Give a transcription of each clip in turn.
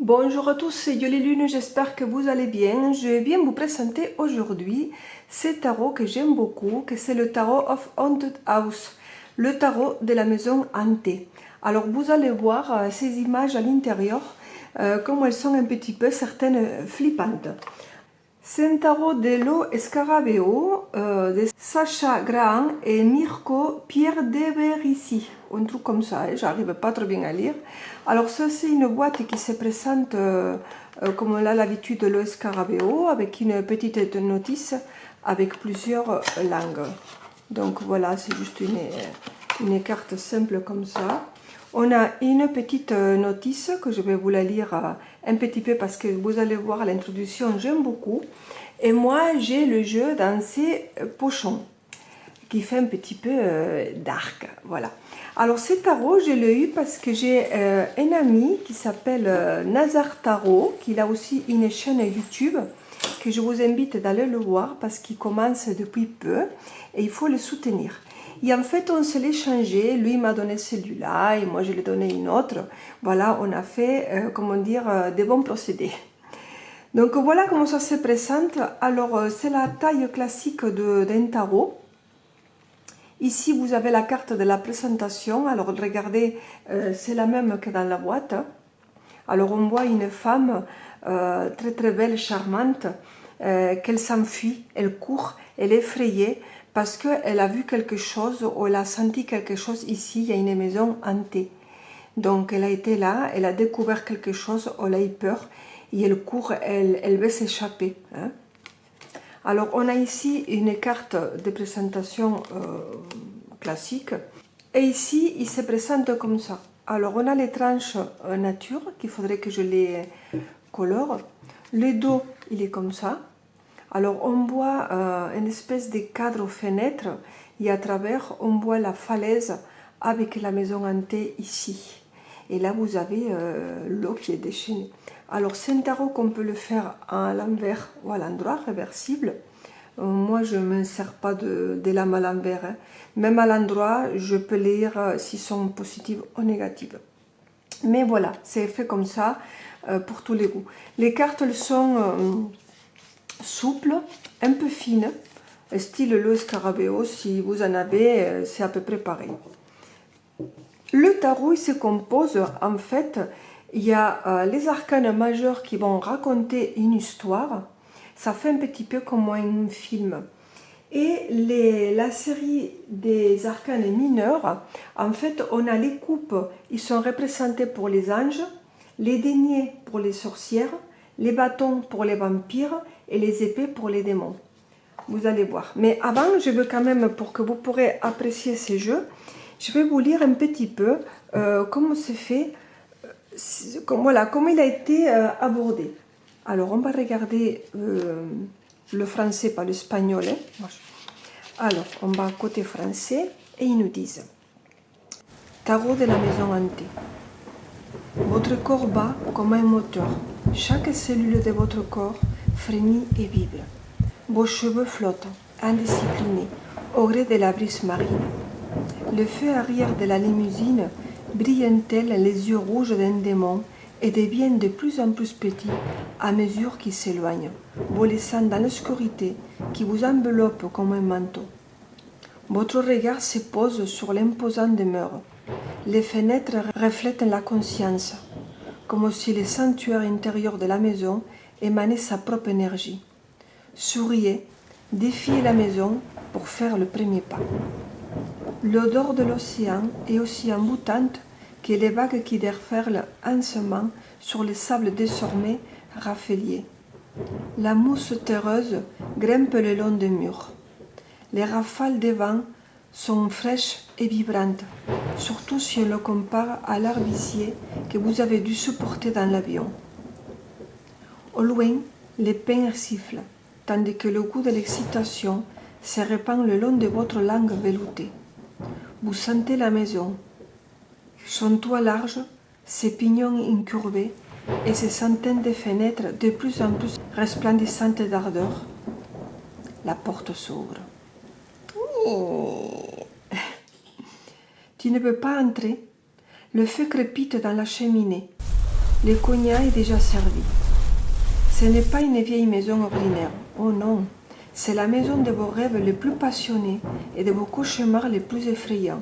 Bonjour à tous, c'est Yoli Lune, j'espère que vous allez bien. Je viens vous présenter aujourd'hui ce tarot que j'aime beaucoup, que c'est le tarot of Haunted House, le tarot de la maison hantée. Alors vous allez voir ces images à l'intérieur, comme elles sont un petit peu certaines flippantes. C'est un tarot de Lo Scarabeo de Sacha Graham et Mirko Pierdeberisi, un truc comme ça, hein, j'arrive pas trop bien à lire. Alors ça c'est une boîte qui se présente comme on a l'habitude de Lo Scarabeo, avec une petite notice avec plusieurs langues. Donc voilà, c'est juste une carte simple comme ça. On a une petite notice que je vais vous la lire un petit peu parce que vous allez voir l'introduction, j'aime beaucoup. Et moi, j'ai le jeu dans ces pochons qui fait un petit peu dark. Voilà. Alors, ce tarot, je l'ai eu parce que j'ai un ami qui s'appelle Nazar Tarot, qui a aussi une chaîne YouTube que je vous invite d'aller le voir parce qu'il commence depuis peu et il faut le soutenir. Et en fait, on se l'est changé. Lui m'a donné celui-là et moi, je lui ai donné une autre. Voilà, on a fait, comment dire, des bons procédés. Donc, voilà comment ça se présente. Alors, c'est la taille classique d'un tarot. Ici, vous avez la carte de la présentation. Alors, regardez, c'est la même que dans la boîte. Alors, on voit une femme très, très belle, charmante, qu'elle s'enfuit, elle court, elle est effrayée, parce qu'elle a vu quelque chose ou elle a senti quelque chose ici, il y a une maison hantée. Donc elle a été là, elle a découvert quelque chose, elle a eu peur et elle court, elle veut s'échapper. Hein. Alors on a ici une carte de présentation classique et ici il se présente comme ça. Alors on a les tranches nature qu'il faudrait que je les colore. Le dos il est comme ça. Alors on voit une espèce de cadre aux fenêtres et à travers on voit la falaise avec la maison hantée ici. Et là vous avez l'eau qui est déchaînée. Alors c'est un tarot qu'on peut le faire à l'envers ou à l'endroit, réversible. Moi je ne me sers pas de lames à l'envers. Hein. Même à l'endroit je peux lire s'ils sont positives ou négatives. Mais voilà, c'est fait comme ça pour tous les goûts. Les cartes elles sont souple, un peu fine, style Lo Scarabeo, si vous en avez, c'est à peu près pareil. Le tarot, il se compose, en fait, il y a les arcanes majeurs qui vont raconter une histoire, ça fait un petit peu comme un film. Et la série des arcanes mineurs, en fait, on a les coupes, ils sont représentés pour les anges, les deniers pour les sorcières, les bâtons pour les vampires et les épées pour les démons. Vous allez voir. Mais avant, je veux quand même, pour que vous pourrez apprécier ces jeux, je vais vous lire un petit peu comment c'est fait, voilà, comment il a été abordé. Alors, on va regarder le français, pas l'espagnol. Hein. Alors, on va côté français et ils nous disent Tarot de la maison hantée. Votre corps bat comme un moteur. Chaque cellule de votre corps frémit et vibre. Vos cheveux flottent, indisciplinés, au gré de la brise marine. Le feu arrière de la limousine brille-t-elle les yeux rouges d'un démon et devient de plus en plus petit à mesure qu'il s'éloigne, vous laissant dans l'obscurité qui vous enveloppe comme un manteau. Votre regard se pose sur l'imposant demeure. Les fenêtres reflètent la conscience, comme si le sanctuaire intérieur de la maison émanait sa propre énergie. Souriez, défiez la maison pour faire le premier pas. L'odeur de l'océan est aussi envoûtante que les vagues qui déferlent ensemble sur les sables désormais raffaeliers. La mousse terreuse grimpe le long des murs. Les rafales de vent sont fraîches et vibrantes, surtout si on le compare à l'air vicié que vous avez dû supporter dans l'avion. Au loin, les pins sifflent, tandis que le goût de l'excitation se répand le long de votre langue veloutée. Vous sentez la maison, son toit large, ses pignons incurvés et ses centaines de fenêtres de plus en plus resplendissantes d'ardeur. La porte s'ouvre. Tu ne peux pas entrer. Le feu crépite dans la cheminée. Le cognac est déjà servi. Ce n'est pas une vieille maison ordinaire. Oh non, c'est la maison de vos rêves les plus passionnés et de vos cauchemars les plus effrayants.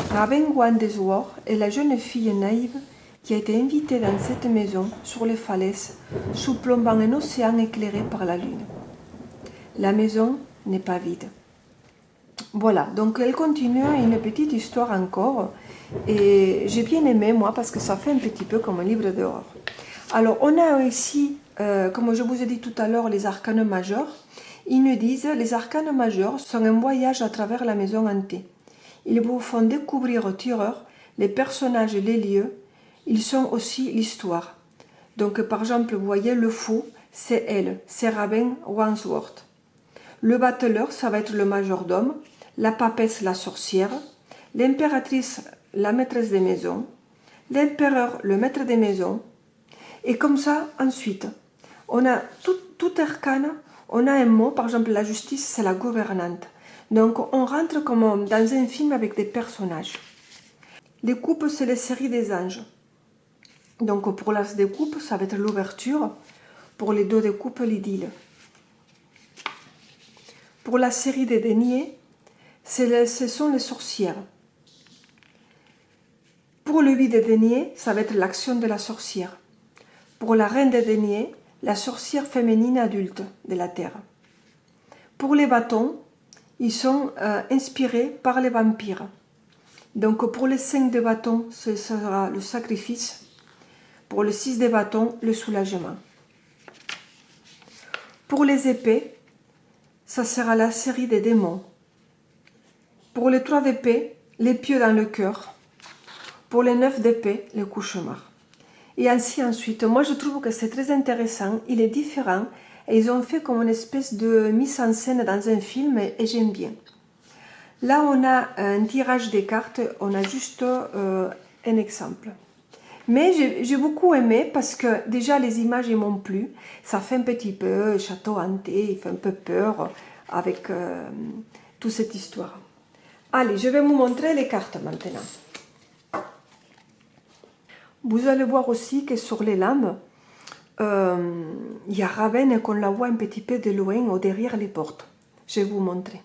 Raven Wandesworth est la jeune fille naïve qui a été invitée dans cette maison sur les falaises, surplombant un océan éclairé par la lune. La maison n'est pas vide. Voilà, donc elle continue une petite histoire encore, et j'ai bien aimé moi parce que ça fait un petit peu comme un livre d'horreur. Alors on a ici, comme je vous ai dit tout à l'heure, les arcanes majeurs. Ils nous disent les arcanes majeurs sont un voyage à travers la maison hantée. Ils vous font découvrir au tireur les personnages et les lieux. Ils sont aussi l'histoire. Donc par exemple, vous voyez le fou, c'est elle, c'est Raven Wandesworth. Le battleur, ça va être le majordome, la papesse, la sorcière, l'impératrice, la maîtresse des maisons, l'empereur, le maître des maisons. Et comme ça, ensuite, on a tout arcane, on a un mot, par exemple la justice, c'est la gouvernante. Donc on rentre comme dans un film avec des personnages. Les coupes, c'est les séries des anges. Donc pour l'as des coupes, ça va être l'ouverture. Pour les dos des coupes, l'idylle. Pour la série des deniers, ce sont les sorcières. Pour le 8 des deniers, ça va être l'action de la sorcière. Pour la reine des deniers, la sorcière féminine adulte de la terre. Pour les bâtons, ils sont inspirés par les vampires. Donc pour les 5 des bâtons, ce sera le sacrifice. Pour le 6 des bâtons, le soulagement. Pour les épées, ça sera la série des démons. Pour les 3 d'épée, les pieux dans le cœur. Pour les 9 d'épée, le cauchemar. Et ainsi ensuite. Moi, je trouve que c'est très intéressant. Il est différent. Et ils ont fait comme une espèce de mise en scène dans un film. Et j'aime bien. Là, on a un tirage des cartes. On a juste un exemple. Mais j'ai beaucoup aimé parce que déjà les images m'ont plu. Ça fait un petit peu château hanté, il fait un peu peur avec toute cette histoire. Allez, je vais vous montrer les cartes maintenant. Vous allez voir aussi que sur les lampes, il y a Raven et qu'on la voit un petit peu de loin ou derrière les portes. Je vais vous montrer.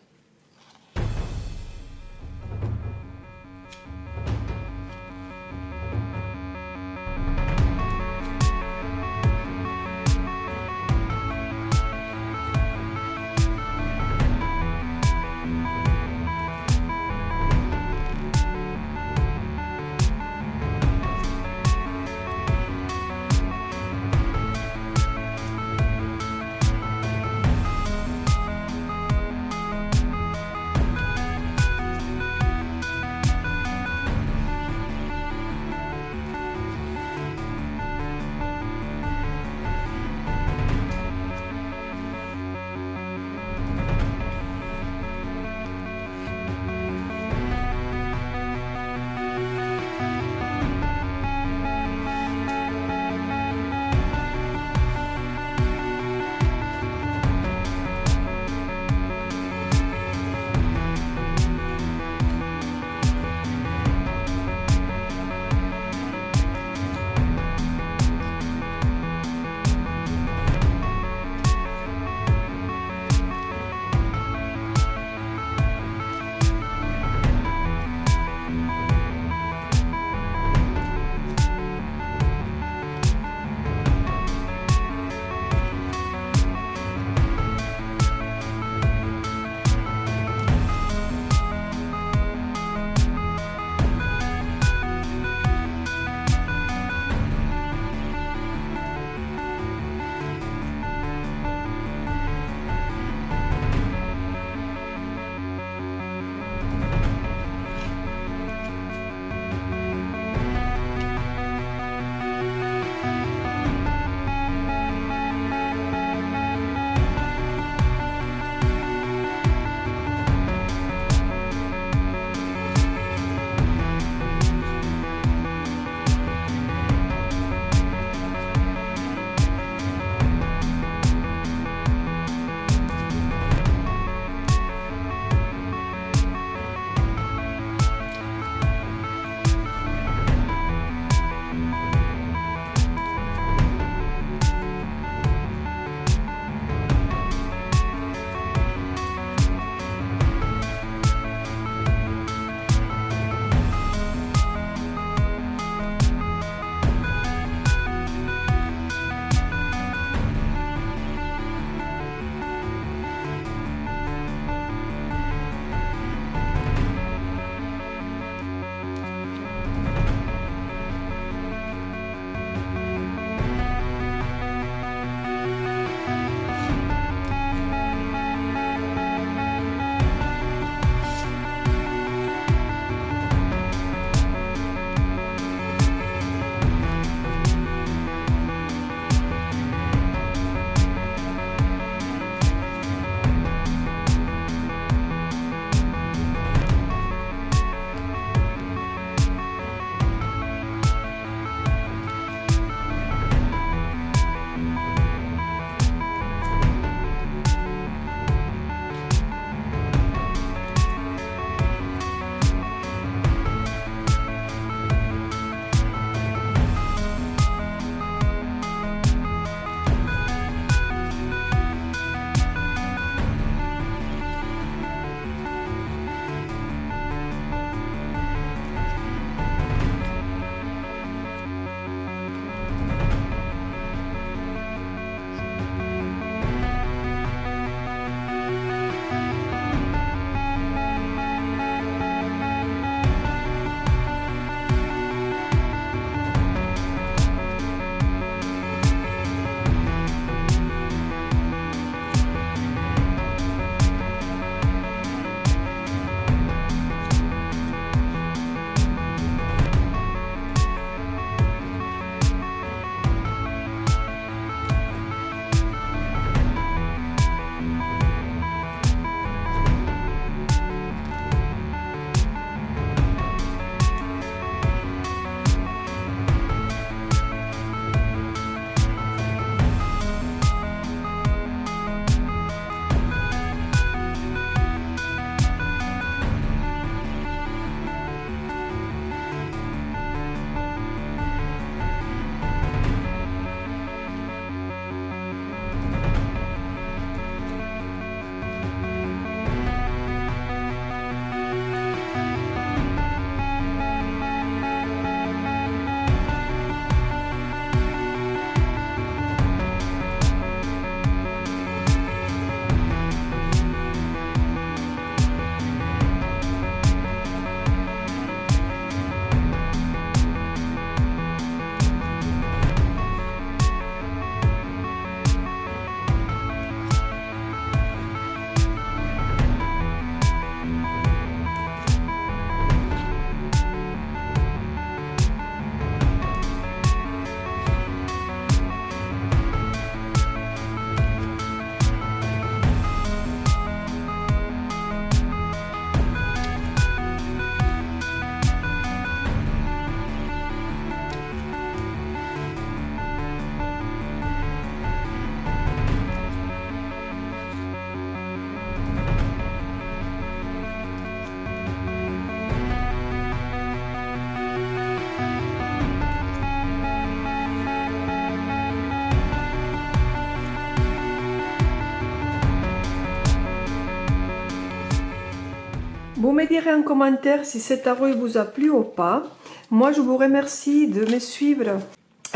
Vous me direz en commentaire si ce tarot il vous a plu ou pas. Moi, je vous remercie de me suivre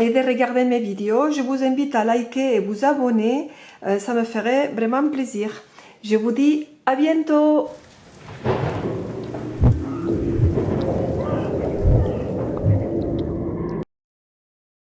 et de regarder mes vidéos. Je vous invite à liker et vous abonner. Ça me ferait vraiment plaisir. Je vous dis à bientôt.